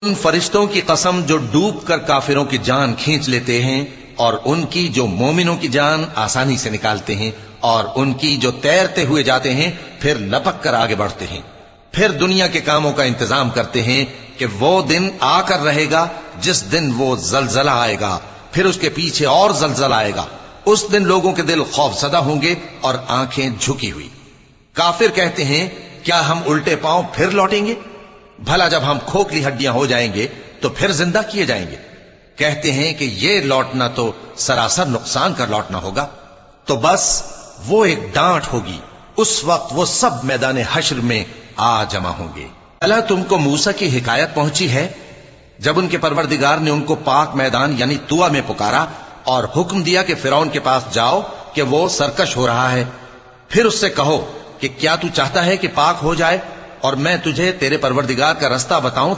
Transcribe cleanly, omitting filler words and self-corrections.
उन फरिश्तों की कसम जो डूब कर काफिरों की जान खींच लेते हैं, और उनकी जो मोमिनों की जान आसानी से निकालते हैं, और उनकी जो तैरते हुए जाते हैं फिर लपक कर आगे बढ़ते हैं। फिर दुनिया के कामों का इंतजाम करते हैं कि वो दिन आकर रहेगा जिस दिन वो जलजला आएगा, फिर उसके पीछे और जलजला आएगा। उस दिन लोगों के दिल खौफजदा होंगे और आंखें झुकी हुई। काफिर कहते हैं, क्या हम उल्टे पांव फिर लौटेंगे? भला जब हम खोखली हड्डियां हो जाएंगे तो फिर जिंदा किए जाएंगे। कहते हैं कि ये लौटना तो सरासर नुकसान कर लौटना होगा। तो बस वो एक डांट होगी, उस वक्त वो सब मैदान हश्र में आ जमा होंगे। अला तुमको मूसा की हिकायत पहुंची है जब उनके परवरदिगार ने उनको पाक मैदान यानी तुआ में पुकारा और हुक्म दिया कि फिरौन के पास जाओ कि वो सरकश हो रहा है। फिर उससे कहो कि क्या तू चाहता है कि पाक हो जाए और मैं तुझे तेरे परवरदिगार का रास्ता बताऊं।